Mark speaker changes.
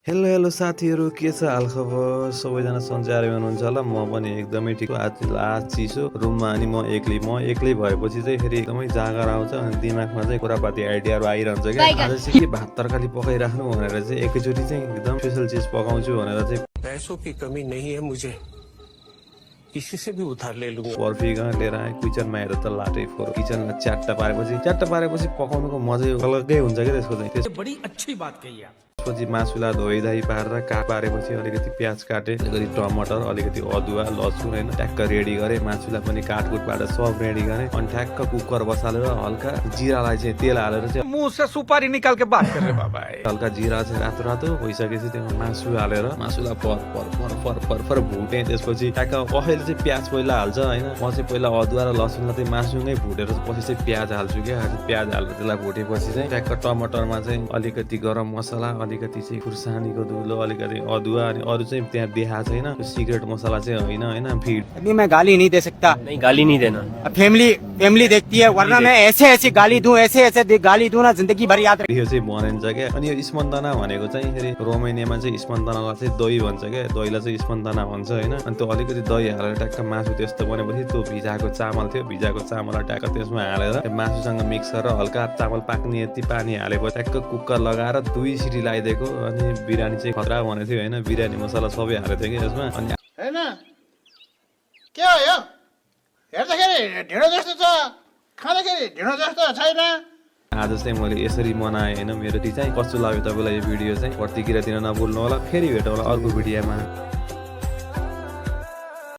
Speaker 1: Hello hello साथीहरू के छ हालखबर सबैजना सन्चै हुनुहुन्छ होला म पनि एकदमै ठिक आज चिसो रुममा अनि म एक्लै भएपछि चाहिँ फेरि एकदमै जागर आउँछ अनि दिमागमा चाहिँ कुरापाती आइडियाहरू आइरहन्छ क्या आज चाहिँ के भात तरकारी पकाइराख्नु भनेर चाहिँ एकैचोटि चाहिँ एकदम स्पेशल चिज पकाउँछु भनेर चाहिँ
Speaker 2: पैसों की कमी नहीं है मुझे किसी से भी उधार ले लूंगा
Speaker 1: बर्फीगा लिएर आएँ किचनमा हेरेर त लाटै फोर किचनमा च्याट्टा पारेपछि पकाउनुको मजै अलग्गै हुन्छ क्या त्यसको चाहिँ
Speaker 2: बड़ी अच्छी बात कही आप
Speaker 1: त्यसपछि मासुलाई धोइधाइ पारेर पारेपछि अलिकति प्याज काटेँ अलिकति टमाटर अलिकति अदुवा लसुन होइन ट्याक्क रेडी गरेँ मासुलाई पनि काटकुटबाट सब रेडी गरेँ अनि ठ्याक्क कुकर बसालेर हल्का जिरालाई चाहिँ तेल हालेर चाहिँ
Speaker 3: मुंह से सुपारी निकाल के बात कर रहे बाबा
Speaker 1: हल्का जिरा चाहिँ रातो रातो भइसकेपछि त्यसमा मासु हालेर मासुलाई पर भुटेँ त्यसपछि ट्याक्क कसैले चाहिँ प्याज पहिला हाल्छ होइन म चाहिँ पहिला अदुवा र लसुनलाई चाहिँ मासुमै भुटेर पछि चाहिँ प्याज हाल्छु क्या प्याज हालेर त्यसलाई भुटेपछि चाहिँ ट्याक्क टमाटरमा चाहिँ अलिकति गरम मसला अलिकति चाहिँ खुर्सानीको धुलो अलिकति अदुवा अनि अरू चाहिँ त्यहाँ देखा छैन सिक्रेट मसला चाहिँ होइन फिड
Speaker 4: अभी मैं गाली नहीं दे सकता।
Speaker 5: नहीं गाली नहीं देना।
Speaker 4: फैमिली देखती है वरना मैं ऐसे गाली दूं ऐसे गाली दूं ना जिंदगी भर याद
Speaker 1: यो चाहिँ बनिन्छ क्या अनि यो स्पन्दना भनेको चाहिँ फेरि रोमेनियामा चाहिँ स्पन्दनालाई चाहिँ दही भन्छ क्या दहीलाई चाहिँ स्पन्दना भन्छ होइन अनि त्यो अलिकति दही हालेर ट्याक्क मासु त्यस्तो बनेपछि त्यो भिजाएको चामल थियो भिजाएको चामललाई ट्याक्क त्यसमा हालेर मासुसँग मिक्स गरेर हल्का चामल पाक्ने यति पानी हालेको ट्याक्क कुकर लगाएर 2 सिटी लगाइदिएको अनि बिरयानी चाहिँ खतरा भनेको थियो होइन बिरयानी मसला सबै हालेको थियो कि यसमा अनि
Speaker 6: हैन के हो यो हेर्दाखेरि ढिँडो जस्तो छ खाँदाखेरि ढिँडो जस्तो छैन
Speaker 1: आज चाहिँ मैले यसरी मनाएँ होइन मेरो चाहिँ कस्तो लाग्यो तपाईँलाई यो भिडियो चाहिँ प्रतिक्रिया दिन नभुल्नु होला फेरि भेटौँ होला अर्को भिडियोमा